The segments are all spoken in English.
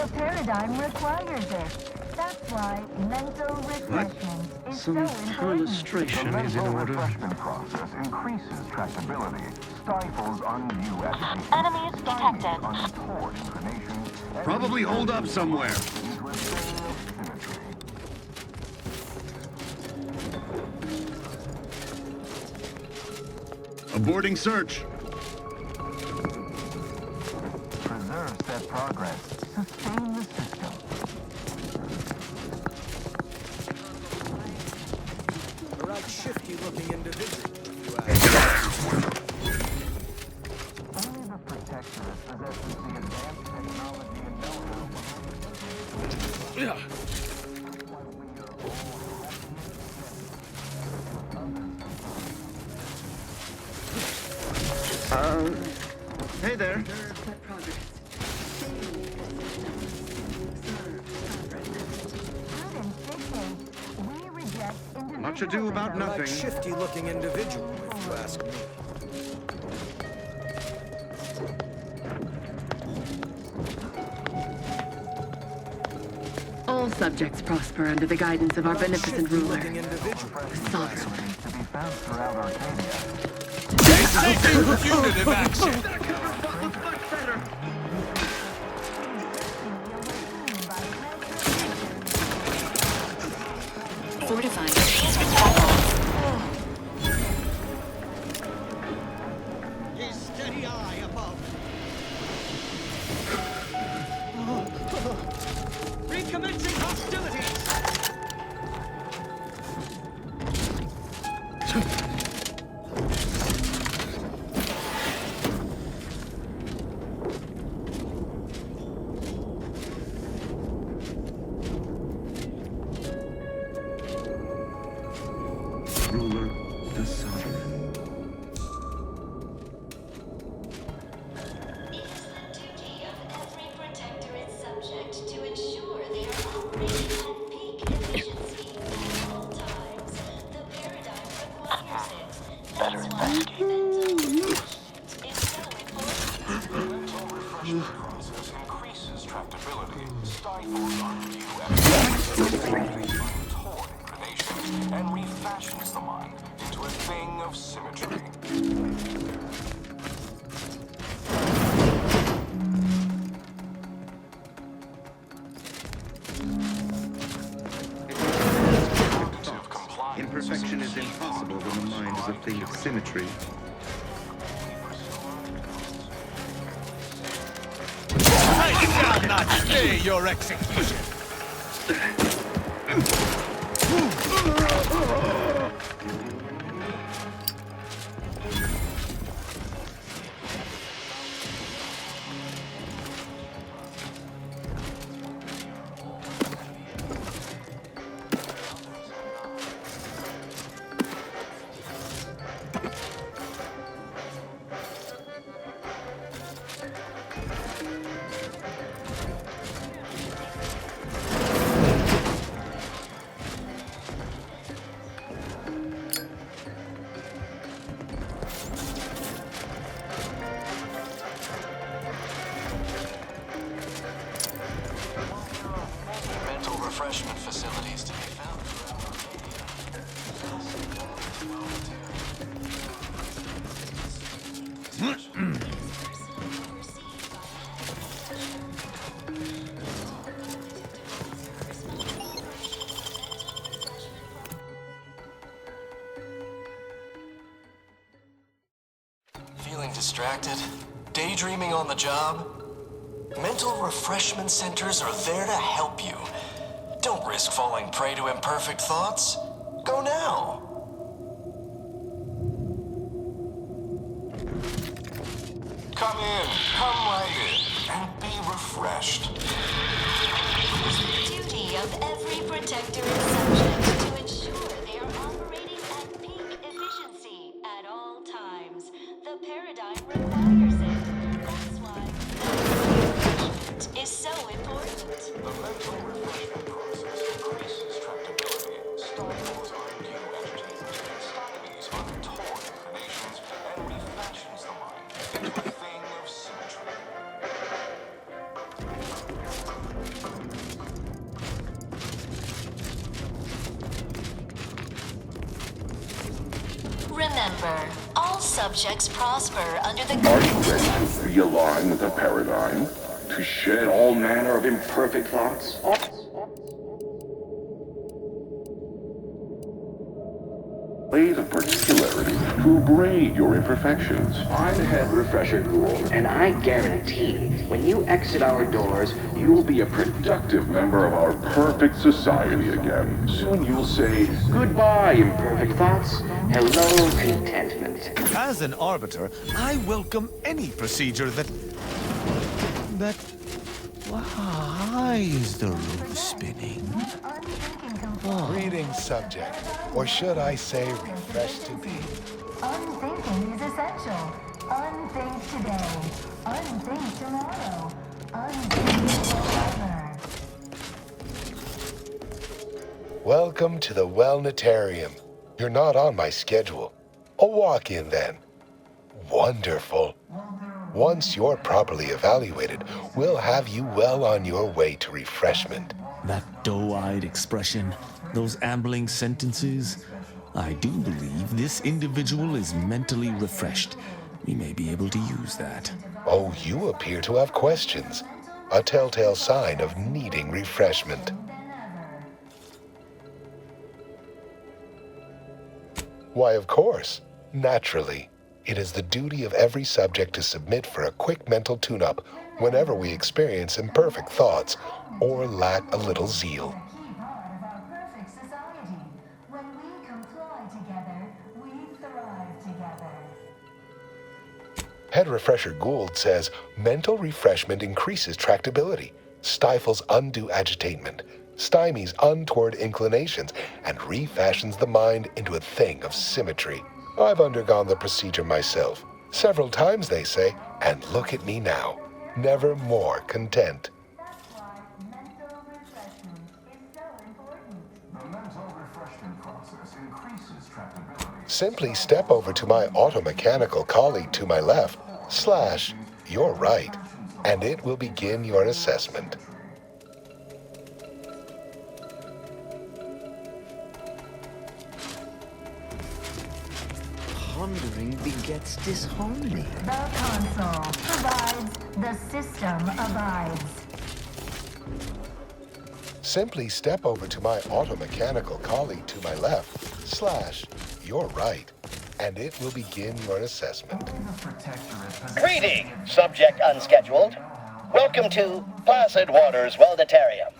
The paradigm requires it. That's why mental refreshment is so Some important. illustration is in The order. refreshment process increases tractability, stifles undue agitation, Enemies detected. untoward inclination, and Probably holed up somewhere. into a state of symmetry. Aborting search. Preserve set progress. Sustain the system. A right shifty-looking individual, if you ask. Only the Protectorate possesses the advanced technology and know-how. Hey there. We reject individual Much ado about freedom. A right nothing. shifty-looking individual, if you ask me. All subjects prosper under the guidance of our beneficent ruler, Shifty-looking individual. sovereign. To be found throughout Arcadia. Punitive action. Fortifying. Please respect. His steady eye above. Recommencing hostilities. Ruler, the sovereign. It is the duty of every protectorate subject to ensure they are operating at peak efficiency at all times. The paradigm requires it. That's why mental refreshment is so important. Mental refreshment process increases tractability, stifles undue agitation, untoward inclination, and refashions the mind into a thing of symmetry. Cognitive compliance. Imperfection is impossible when the mind is a thing of symmetry. I shall not stay your execution. Mental refreshment facilities to be found throughout Feeling distracted? Daydreaming on the job? Mental refreshment centers are there to help you. Don't risk falling prey to imperfect thoughts. Go now. Come in, come right in, and be refreshed. It is the duty of every protectorate subject to ensure they are operating at peak efficiency at all times. The paradigm requires it. That's why mental refreshment is so important. The mental refreshment process increases tractability, stifles undue agitation, stymies untoward inclinations, and refashions the mind into a thing of symmetry. Remember, all subjects prosper under the... Are you ready to realign with the paradigm? To shed all manner of imperfect thoughts? Ways of particularity to abrade your imperfections. I'm Head Refresher Gould, and I guarantee when you exit our doors, you'll be a productive member of our perfect society again. Soon you'll say, goodbye, imperfect thoughts. Hello, contentment. As an arbiter, I welcome any procedure that... Why is the room spinning? Greetings, subject. Or should I say, refreshed to be. Unthinking is essential. Unthink today. Unthink tomorrow. Unthink forever. Welcome to the Wellnetarium. You're not on my schedule. A walk-in then. Wonderful. Once you're properly evaluated, we'll have you well on your way to refreshment. That doe-eyed expression, those ambling sentences. I do believe this individual is mentally refreshed. We may be able to use that. Oh, you appear to have questions. A telltale sign of needing refreshment. Why, of course. Naturally. It is the duty of every subject to submit for a quick mental tune-up whenever we experience imperfect thoughts or lack a little zeal. When we comply together, we thrive together. Head Refresher Gould says mental refreshment increases tractability, stifles undue agitation, stymies untoward inclinations, and refashions the mind into a thing of symmetry. I've undergone the procedure myself. Several times, they say, and look at me now. Never more content. That's why mental refreshment is so important. The mental refreshment process increases tractability. Simply step over to my automechanical colleague to my left, / you're right, and it will begin your assessment. Pondering begets disharmony. The console provides, the system abides. Simply step over to my automechanical colleague to my left, / you're right, and it will begin your assessment. Greetings, subject unscheduled. Welcome to Placid Waters Wellnetarium.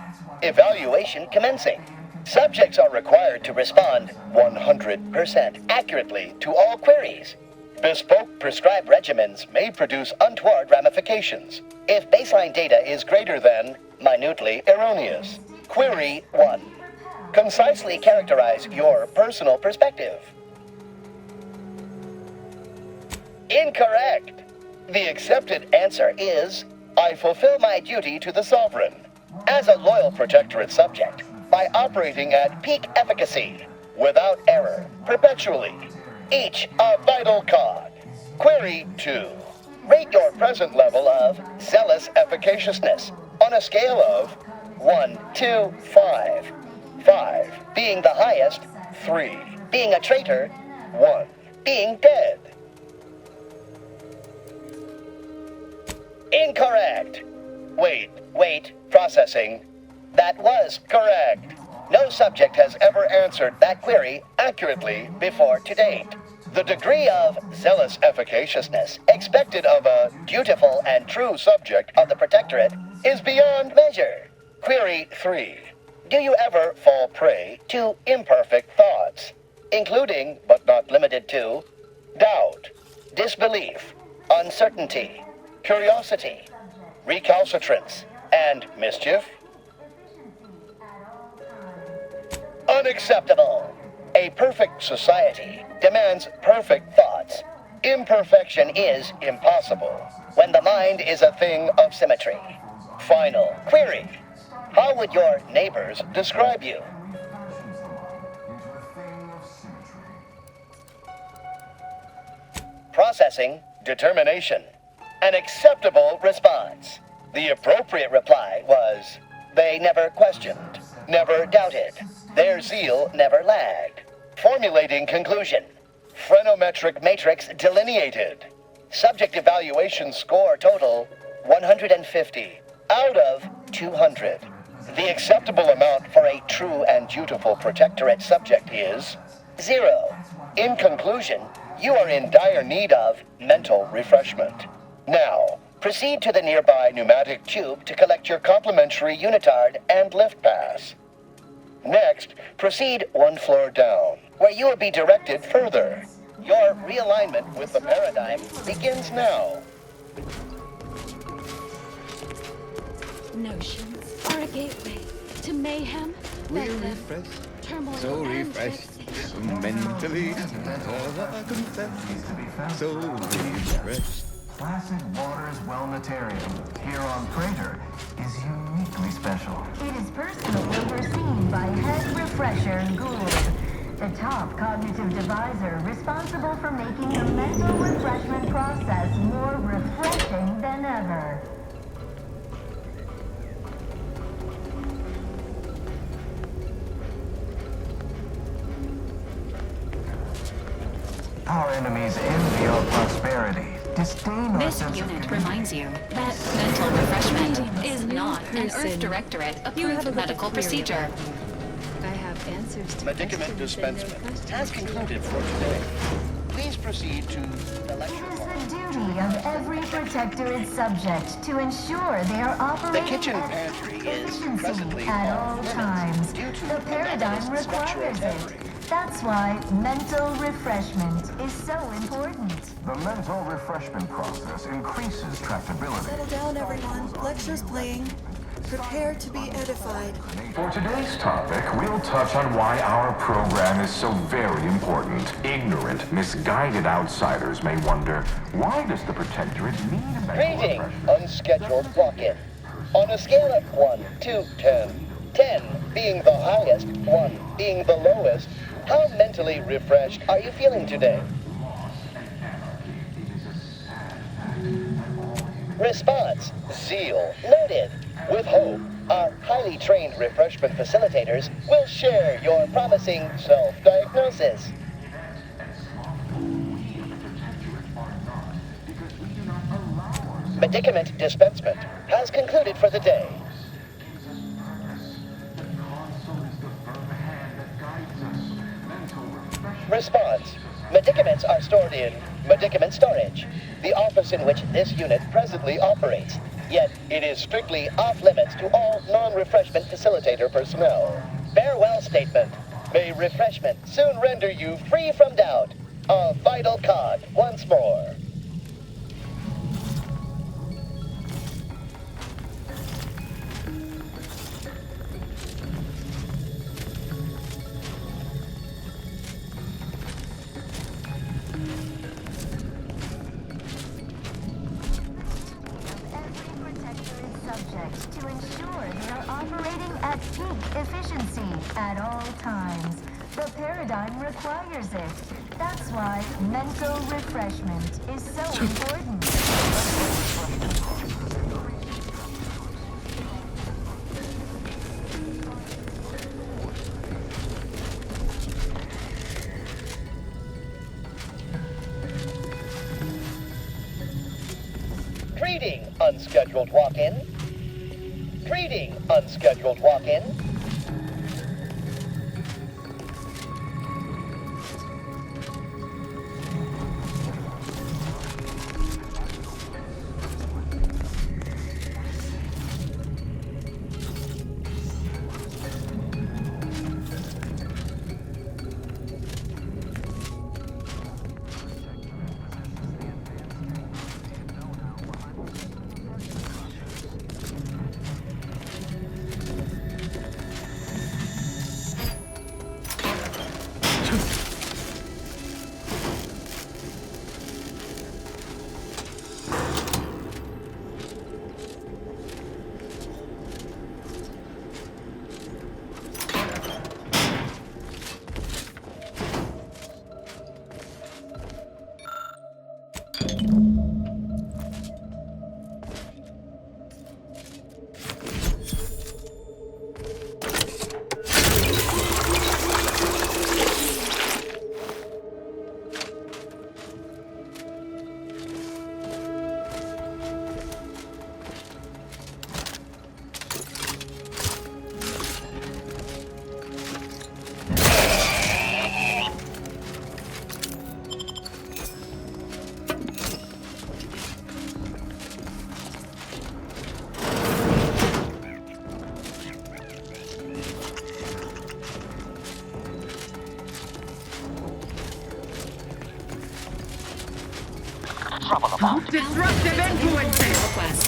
Evaluation commencing. Subjects are required to respond 100% accurately to all queries. Bespoke prescribed regimens may produce untoward ramifications if baseline data is greater than minutely erroneous. Query 1. Concisely characterize your personal perspective. Incorrect. The accepted answer is, I fulfill my duty to the Sovereign. As a loyal protectorate subject, by operating at peak efficacy, without error, perpetually, each a vital cog. Query 2. Rate your present level of zealous efficaciousness on a scale of 1 to 5. 5 being the highest, 3 being a traitor, 1 being dead. Incorrect. Wait, processing. That was correct. No subject has ever answered that query accurately before to date. The degree of zealous efficaciousness expected of a dutiful and true subject of the Protectorate is beyond measure. Query 3. Do you ever fall prey to imperfect thoughts, including, but not limited to, doubt, disbelief, uncertainty, curiosity, recalcitrance, and mischief? Unacceptable. A perfect society demands perfect thoughts. Imperfection is impossible when the mind is a thing of symmetry. Final query. How would your neighbors describe you? Processing determination. An acceptable response. The appropriate reply was, they never questioned, never doubted. Their zeal never lagged. Formulating conclusion. Phrenometric matrix delineated. Subject evaluation score total 150 out of 200. The acceptable amount for a true and dutiful protectorate subject is 0. In conclusion, you are in dire need of mental refreshment. Now, proceed to the nearby pneumatic tube to collect your complimentary unitard and lift pass. Next, proceed one floor down, where you will be directed further. Your realignment with the paradigm begins now. Notions are a gateway to mayhem, We're bedlam, refreshed, turmoil, so and refreshed, vexation. mentally, so refreshed. Placid Waters Wellnatarium, here on Prater, is uniquely special. It is personally overseen by Head Refresher Gould, the top cognitive deviser responsible for making the mental refreshment process more refreshing than ever. Our enemies envy our prosperity, disdain our This sense of unit community. reminds you that mental refreshment is not an Earth Directorate approved medical procedure. I have answers to Medicament dispensement has concluded for today. Please proceed to the It lecture is hall. the duty of every protectorate subject to ensure they are The operating kitchen at pantry is efficiency presently at off all limits times. due to The anomalous paradigm structural requires memory. it. That's why mental refreshment is so important. The mental refreshment process increases tractability. Settle down, everyone. Lecture's playing. Prepare to be edified. For today's topic, we'll touch on why our program is so very important. Ignorant, misguided outsiders may wonder, why does the Protectorate need a mental Greeting, refreshment? unscheduled walk-in. On a scale of 1 to 10, 10 being the highest, 1 being the lowest, how mentally refreshed are you feeling today? Response, zeal, noted. With hope, our highly trained refreshment facilitators will share your promising self-diagnosis. Medicament dispensement has concluded for the day. Response. Medicaments are stored in medicament storage, the office in which this unit presently operates. Yet, it is strictly off-limits to all non-refreshment facilitator personnel. Farewell statement. May refreshment soon render you free from doubt. A vital cog once more. Every protectorate subject to ensure they are operating at peak efficiency at all times. The paradigm requires it. That's why mental refreshment is so important. Greeting, unscheduled walk-in. Greeting, unscheduled walk-in. trouble about? Disruptive influences! Request.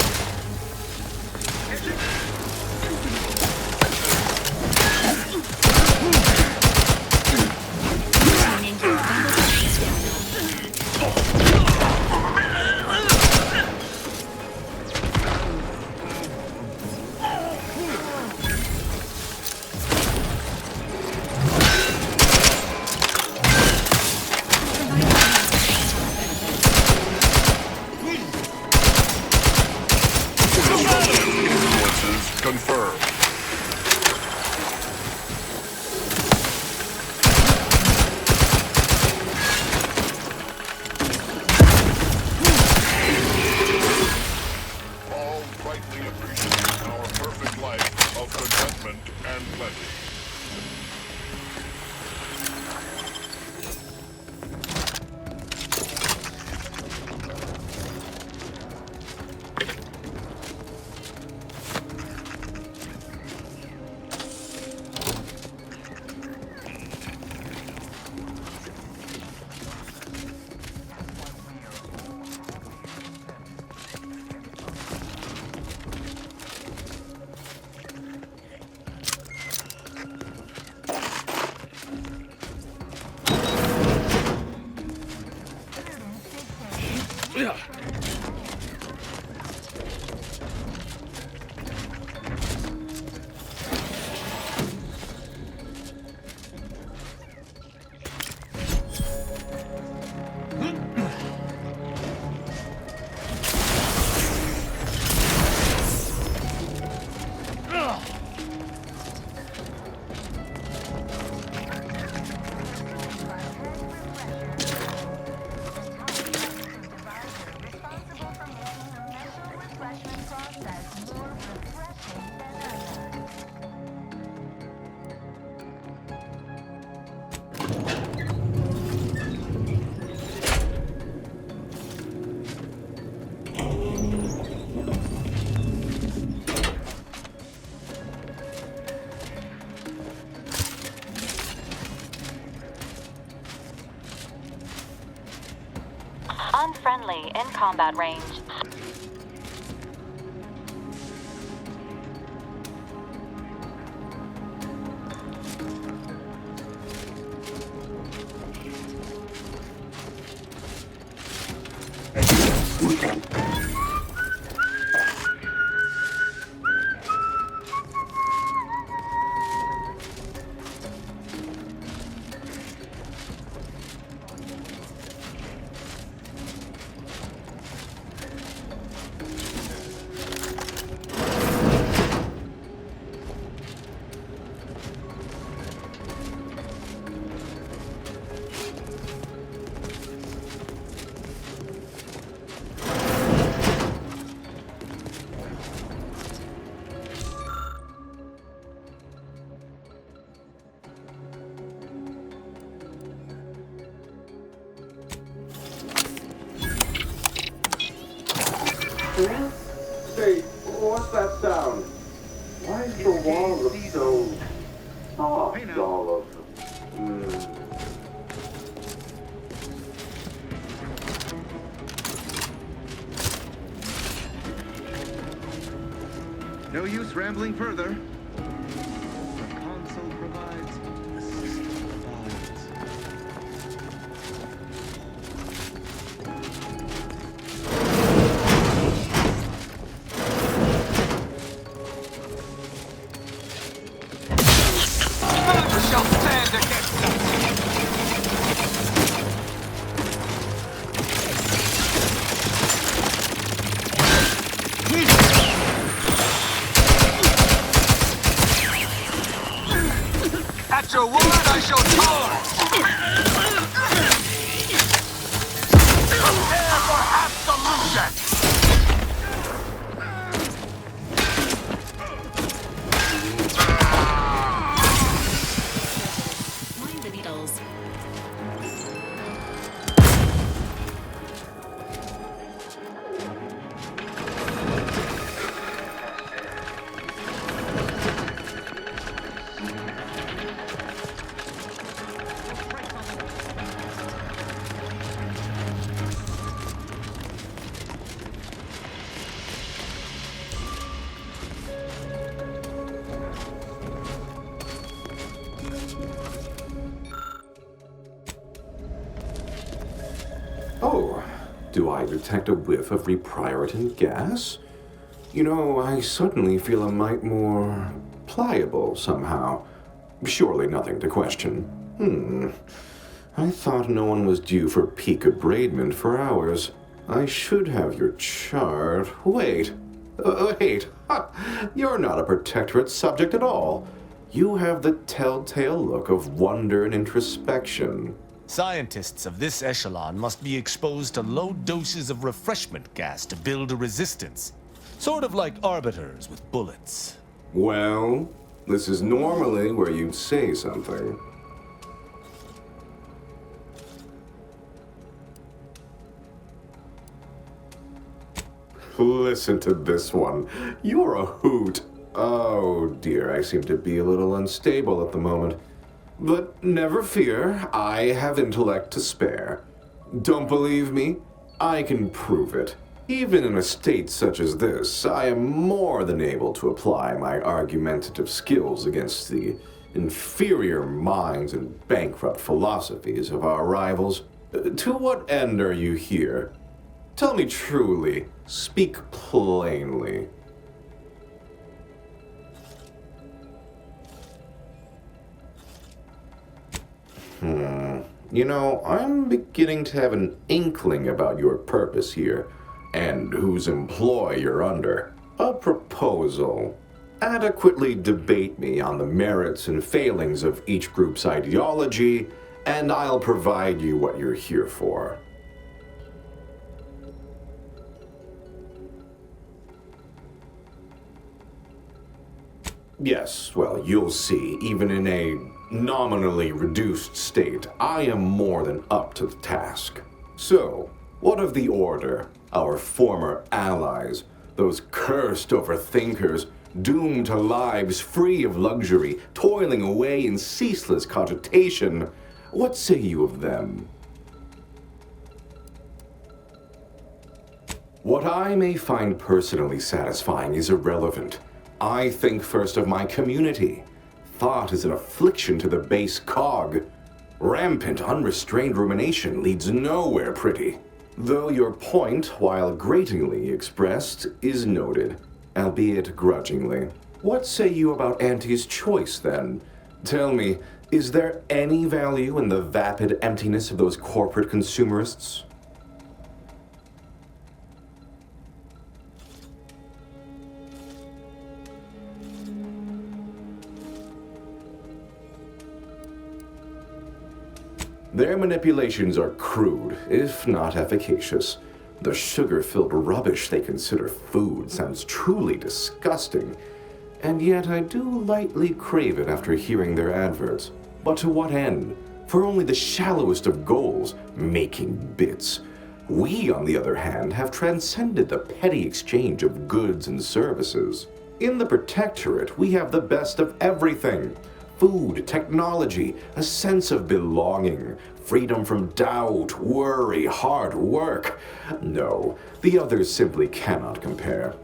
Confirmed. All rightly appreciate our perfect life of contentment and plenty. Unfriendly in combat range. Hey, what's that sound? Why is the wall look so soft all of No use rambling further. The console provides, the system provides. Never shall stand against us! At your word, I shall tolerate! Prepare for absolution! Mind the needles. Do I detect a whiff of repriorant gas? You know, I suddenly feel a mite more pliable somehow. Surely nothing to question. I thought no one was due for peak abradement for hours. I should have your chart. Wait. Ha! You're not a protectorate subject at all. You have the telltale look of wonder and introspection. Scientists of this echelon must be exposed to low doses of refreshment gas to build a resistance. Sort of like arbiters with bullets. Well, this is normally where you'd say something. Listen to this one. You're a hoot. Oh dear, I seem to be a little unstable at the moment. But never fear, I have intellect to spare. Don't believe me? I can prove it. Even in a state such as this, I am more than able to apply my argumentative skills against the inferior minds and bankrupt philosophies of our rivals. To what end are you here? Tell me truly, speak plainly. You know, I'm beginning to have an inkling about your purpose here, and whose employ you're under. A proposal. Adequately debate me on the merits and failings of each group's ideology, and I'll provide you what you're here for. Yes, well, you'll see, even in a nominally reduced state, I am more than up to the task. So, what of the Order, our former allies, those cursed overthinkers, doomed to lives free of luxury, toiling away in ceaseless cogitation? What say you of them? What I may find personally satisfying is irrelevant. I think first of my community. Thought is an affliction to the base cog. Rampant, unrestrained rumination leads nowhere pretty. Though your point, while gratingly expressed, is noted, albeit grudgingly. What say you about Auntie's choice, then? Tell me, is there any value in the vapid emptiness of those corporate consumerists? Their manipulations are crude, if not efficacious. The sugar-filled rubbish they consider food sounds truly disgusting, and yet I do lightly crave it after hearing their adverts. But to what end? For only the shallowest of goals, making bits. We, on the other hand, have transcended the petty exchange of goods and services. In the Protectorate, we have the best of everything. Food, technology, a sense of belonging, freedom from doubt, worry, hard work. No, the others simply cannot compare.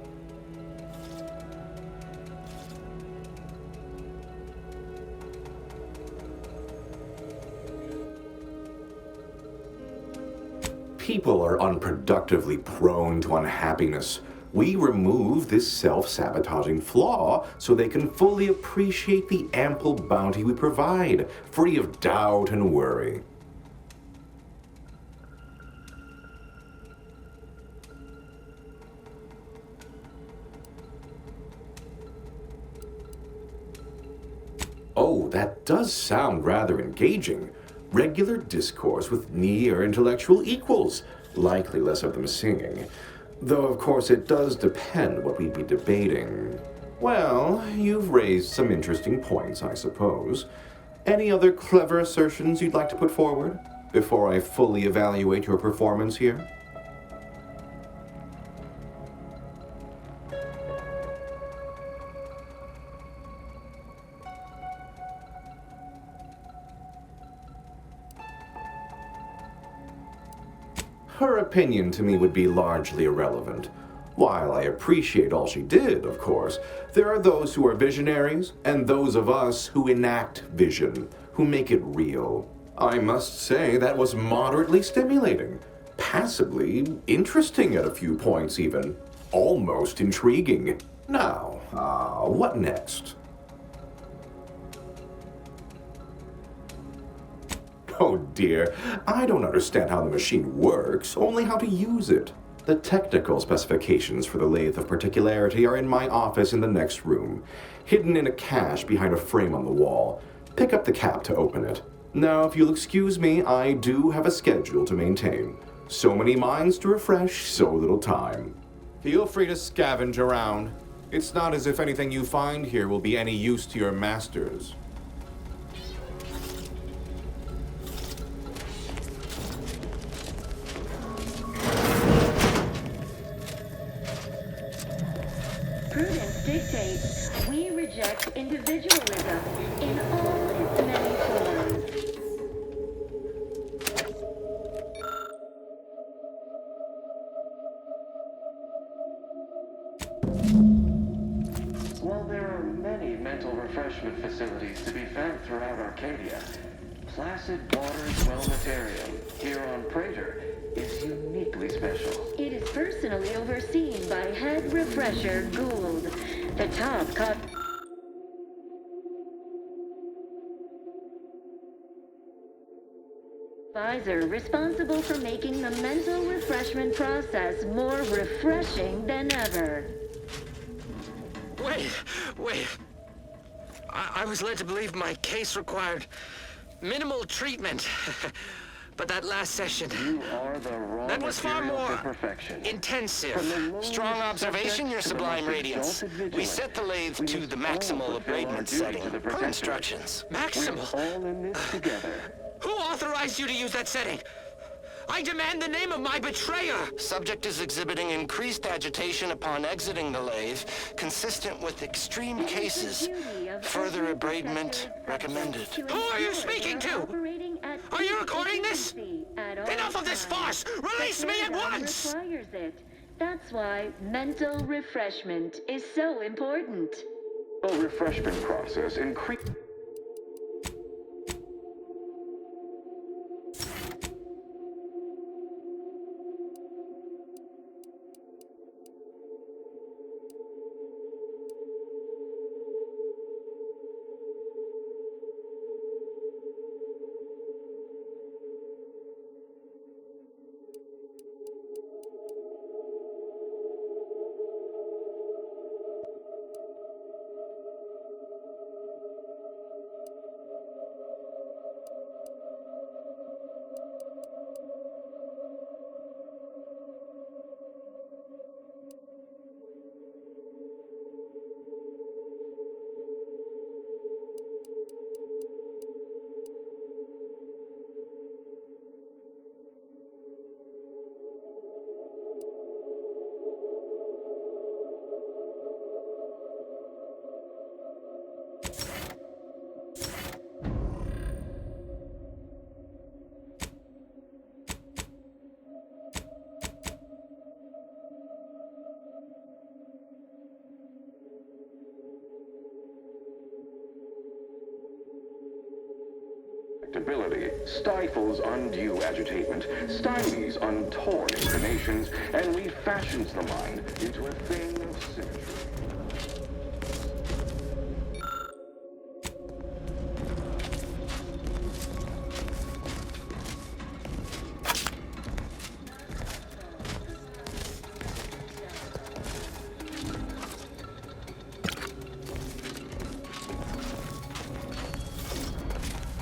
People are unproductively prone to unhappiness. We remove this self-sabotaging flaw so they can fully appreciate the ample bounty we provide, free of doubt and worry. Oh, that does sound rather engaging. Regular discourse with near intellectual equals, likely less of them singing. Though, of course, it does depend what we'd be debating. Well, you've raised some interesting points, I suppose. Any other clever assertions you'd like to put forward before I fully evaluate your performance here? Her opinion to me would be largely irrelevant. While I appreciate all she did, of course, there are those who are visionaries, and those of us who enact vision, who make it real. I must say that was moderately stimulating. passably interesting at a few points even. Almost intriguing. Now, what next? Oh dear, I don't understand how the machine works, only how to use it. The technical specifications for the lathe of particularity are in my office in the next room, hidden in a cache behind a frame on the wall. Pick up the cap to open it. Now, if you'll excuse me, I do have a schedule to maintain. So many minds to refresh, so little time. Feel free to scavenge around. It's not as if anything you find here will be any use to your masters. Prudence dictates we reject individualism in all its many forms. While there are many mental refreshment facilities to be found throughout Arcadia, Placid Waters Wellnatarium here on Praetor is uniquely special. It is personally overseen by head refresher Gould, the top advisor responsible for making the mental refreshment process more refreshing than ever. Wait. I was led to believe my case required minimal treatment. But that last session, You are the raw that was far material more for perfection. intensive. Strong observation, Your Sublime Radiance. We set the lathe to the maximal abradement setting per instructions. Maximal? All in this together. Who authorized you to use that setting? I demand the name of my betrayer! Subject is exhibiting increased agitation upon exiting the lathe, consistent with extreme cases. Further abradement recommended. Who are you speaking to? Are you recording this? Enough of this farce! Release me at once! That's why mental refreshment is so important. The refreshment process Ability stifles undue agitation, stymies untoward inclinations, and refashions the mind into a thing of symmetry.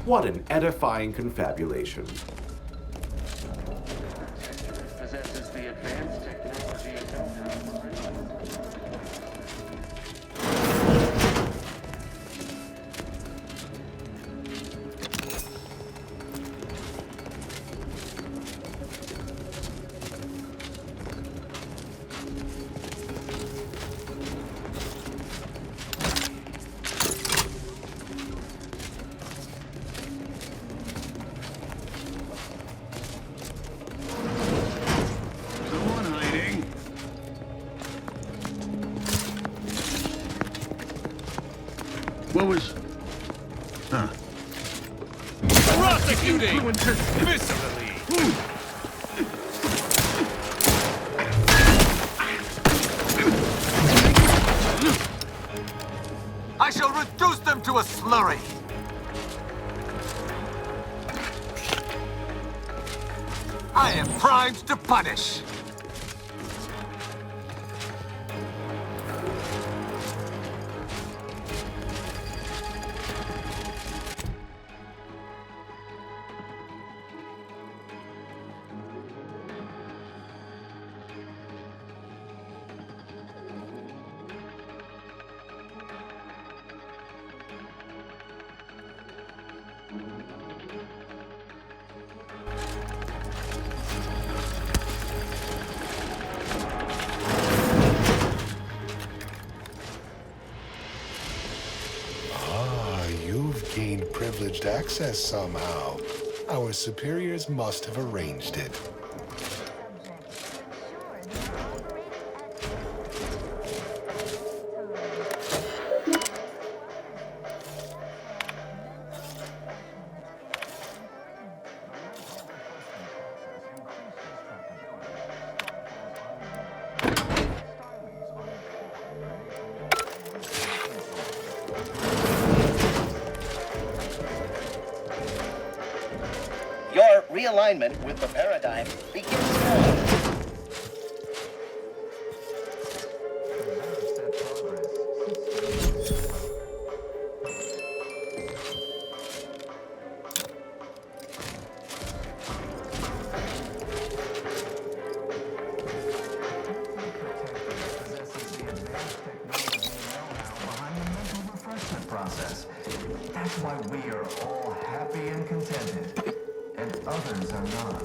What an edifying confabulation. Possesses the advanced technology and know-how. What was... Huh. Prosecuting! Viscerally! crimes to punish. You've gained privileged access somehow. Our superiors must have arranged it. Your realignment with the paradigm begins now. Process. That's why we are all happy and contented, and others are not.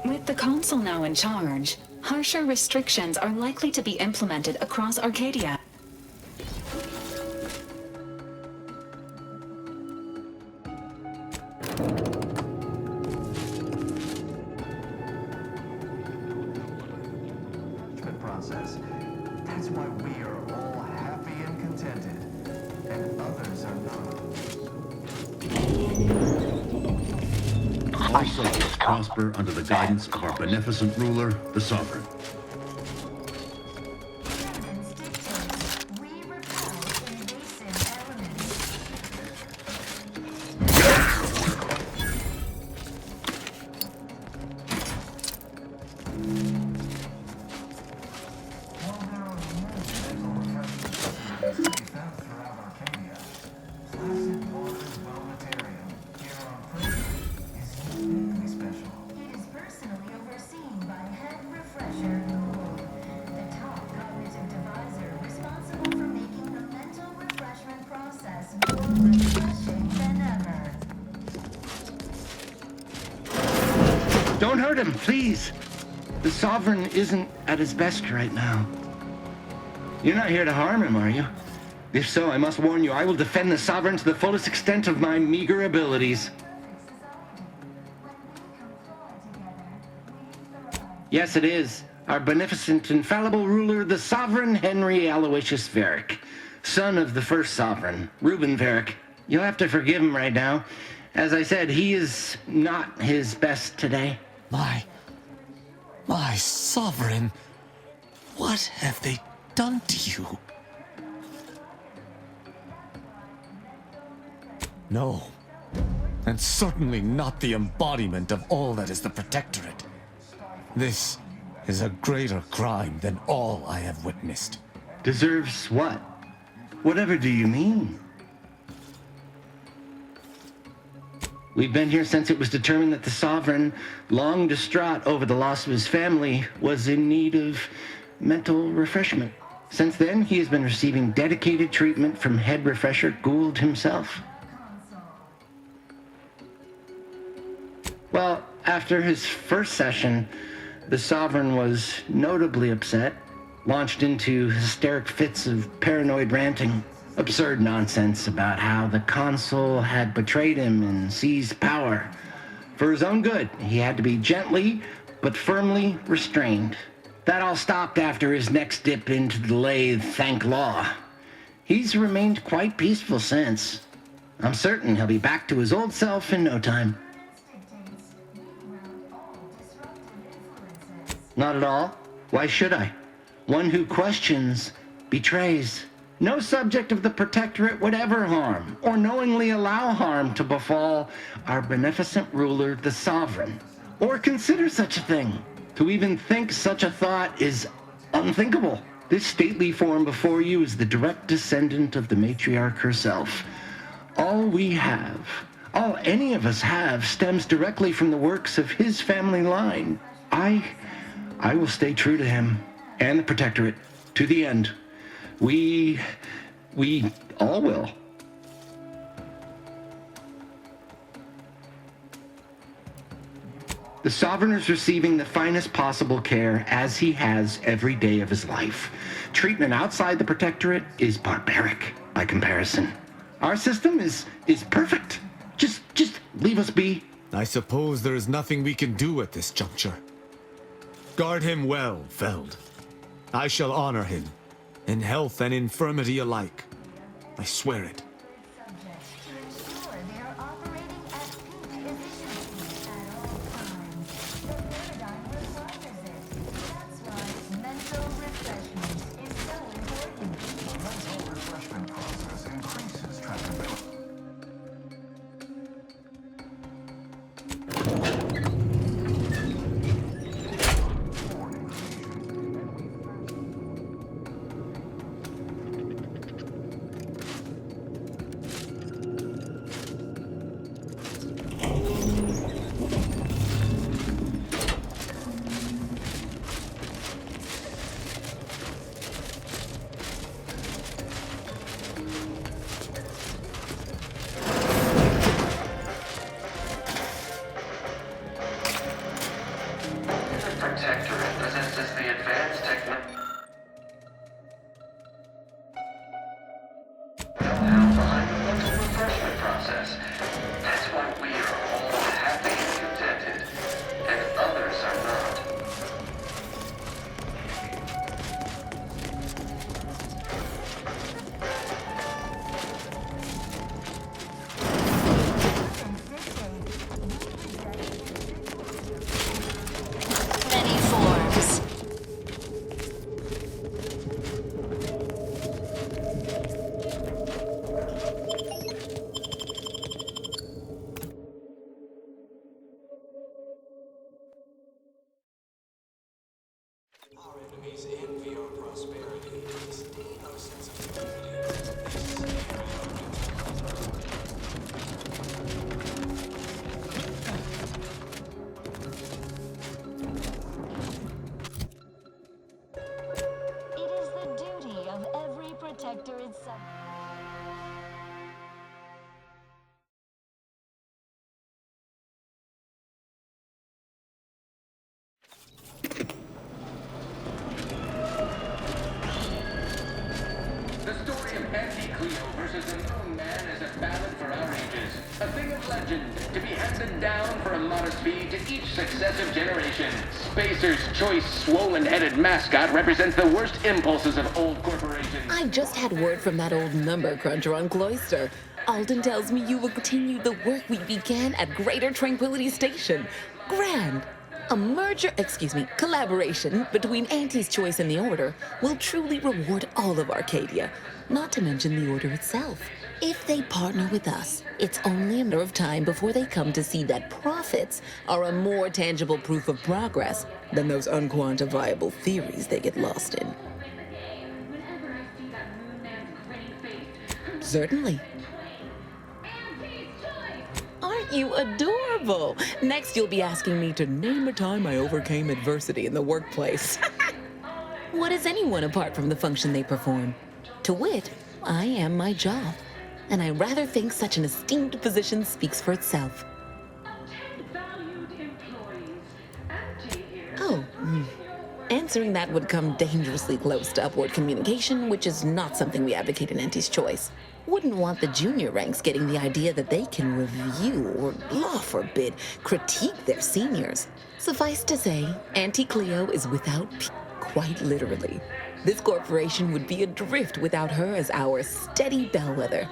With the Council now in charge, harsher restrictions are likely to be implemented across Arcadia. Process. That's why we are all happy and contented, and others are not. All souls prosper under the guidance of our beneficent ruler, the Sovereign. It is personally overseen by head refresher hurt him, please. The Sovereign isn't at his best right now. You're not here to harm him, are you? If so, I must warn you, I will defend the Sovereign to the fullest extent of my meager abilities. Yes, it is. Our beneficent, infallible ruler, the Sovereign Henry Aloysius Varick, son of the first Sovereign, Reuben Varick. You'll have to forgive him right now. As I said, he is not his best today. My Sovereign, what have they done to you? No, and certainly not the embodiment of all that is the Protectorate. This is a greater crime than all I have witnessed. Deserves what? Whatever do you mean? We've been here since it was determined that the Sovereign, long distraught over the loss of his family, was in need of mental refreshment. Since then, he has been receiving dedicated treatment from head refresher Gould himself. Well, after his first session, the Sovereign was notably upset, launched into hysteric fits of paranoid ranting, absurd nonsense about how the Consul had betrayed him and seized power. For his own good, he had to be gently but firmly restrained. That all stopped after his next dip into the lathe, thank law. He's remained quite peaceful since. I'm certain he'll be back to his old self in no time. Not at all. Why should I? One who questions betrays. No subject of the Protectorate would ever harm, or knowingly allow harm to befall our beneficent ruler, the Sovereign, or consider such a thing. To even think such a thought is unthinkable. This stately form before you is the direct descendant of the matriarch herself. All we have, all any of us have, stems directly from the works of his family line. I will stay true to him and the Protectorate to the end. We all will. The Sovereign is receiving the finest possible care, as he has every day of his life. Treatment outside the Protectorate is barbaric by comparison. Our system is perfect. Just leave us be. I suppose there is nothing we can do at this juncture. Guard him well, Feld. I shall honor him, in health and infirmity alike. I swear it. Protectorate subject. as a known man as a ballad for our ages. A thing of legend, to be handed down for a modest fee to each successive generation. Spacer's choice swollen-headed mascot represents the worst impulses of old corporations. I just had word from that old number cruncher on Cloister. Alden tells me you will continue the work we began at Greater Tranquility Station. Grand. A collaboration between Auntie's Choice and the Order will truly reward all of Arcadia, not to mention the Order itself. If they partner with us, it's only a matter of time before they come to see that profits are a more tangible proof of progress than those unquantifiable theories they get lost in. Certainly. Aren't you adorable? Next, you'll be asking me to name a time I overcame adversity in the workplace. What is anyone apart from the function they perform? To wit, I am my job, and I rather think such an esteemed position speaks for itself. Oh, answering that would come dangerously close to upward communication, which is not something we advocate in Auntie's Choice. Wouldn't want the junior ranks getting the idea that they can review or, law forbid, critique their seniors. Suffice to say, Auntie Cleo is without quite literally. This corporation would be adrift without her as our steady bellwether.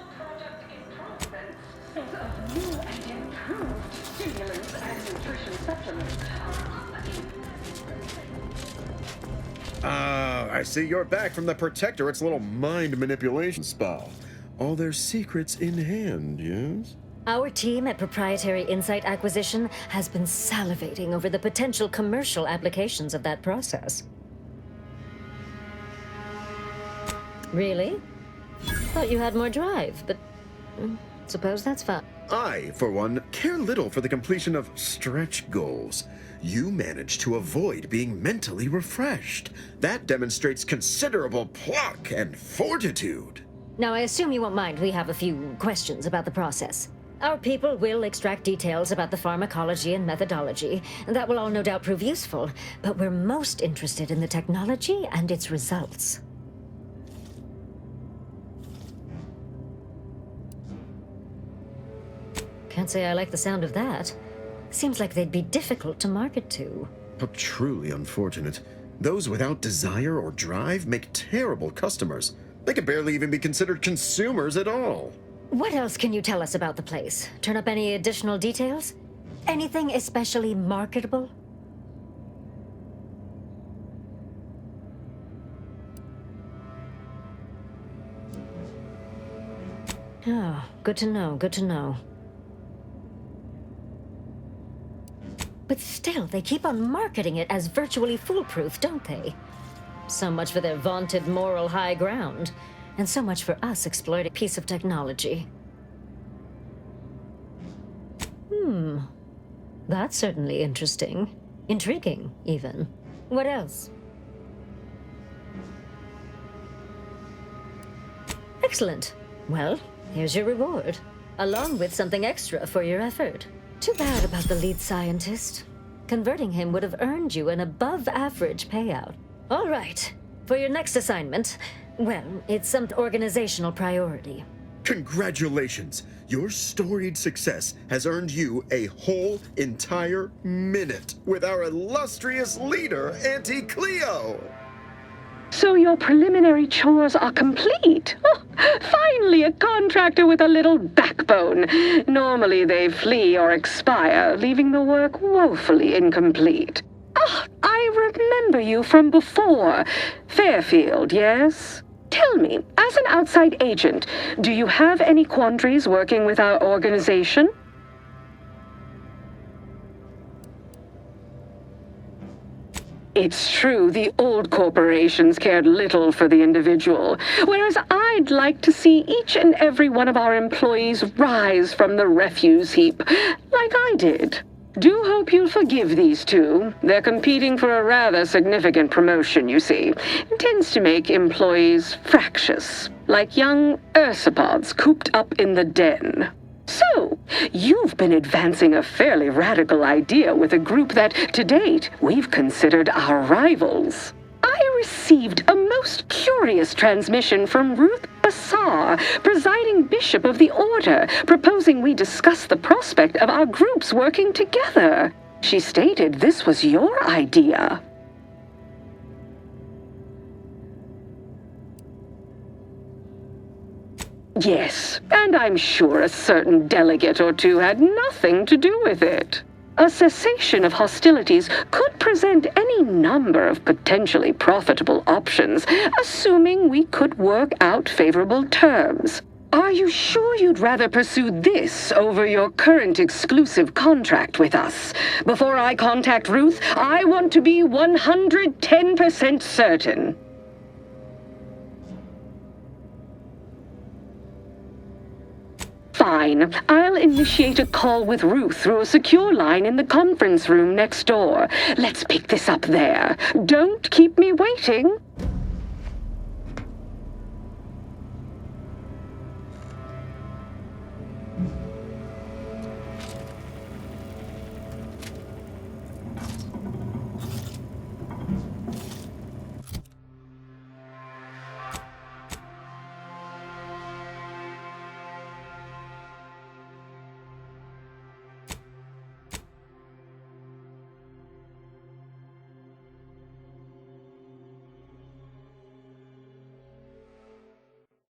I see you're back from the Protectorate's little mind manipulation spell. All their secrets in hand, yes? Our team at Proprietary Insight Acquisition has been salivating over the potential commercial applications of that process. Really? Thought you had more drive, but suppose that's fine. I, for one, care little for the completion of stretch goals. You managed to avoid being mentally refreshed. That demonstrates considerable pluck and fortitude. Now, I assume you won't mind we have a few questions about the process. Our people will extract details about the pharmacology and methodology. That will all no doubt prove useful, but we're most interested in the technology and its results. Can't say I like the sound of that. Seems like they'd be difficult to market to. How truly unfortunate. Those without desire or drive make terrible customers. They could barely even be considered consumers at all. What else can you tell us about the place? Turn up any additional details? Anything especially marketable? Oh, good to know, good to know. But still, they keep on marketing it as virtually foolproof, don't they? So much for their vaunted moral high ground, and so much for us exploiting a piece of technology. That's certainly interesting. Intriguing, even. What else? Excellent. Well, here's your reward, along with something extra for your effort. Too bad about the lead scientist. Converting him would have earned you an above-average payout. All right. For your next assignment, well, it's some organizational priority. Congratulations! Your storied success has earned you a whole entire minute with our illustrious leader, Auntie Cleo! So your preliminary chores are complete? Oh, finally a contractor with a little backbone. Normally they flee or expire, leaving the work woefully incomplete. Ah, I remember you from before. Fairfield, yes? Tell me, as an outside agent, do you have any quandaries working with our organization? It's true, the old corporations cared little for the individual, whereas I'd like to see each and every one of our employees rise from the refuse heap, like I did. Do hope you'll forgive these two. They're competing for a rather significant promotion, you see. It tends to make employees fractious, like young ursopods cooped up in the den. So, you've been advancing a fairly radical idea with a group that, to date, we've considered our rivals. I received a most most curious transmission from Ruth Bassar, presiding bishop of the order, proposing we discuss the prospect of our groups working together. She stated this was your idea. Yes, and I'm sure a certain delegate or two had nothing to do with it. A cessation of hostilities could present any number of potentially profitable options, assuming we could work out favorable terms. Are you sure you'd rather pursue this over your current exclusive contract with us? Before I contact Ruth, I want to be 110% certain. Fine. I'll initiate a call with Ruth through a secure line in the conference room next door. Let's pick this up there. Don't keep me waiting.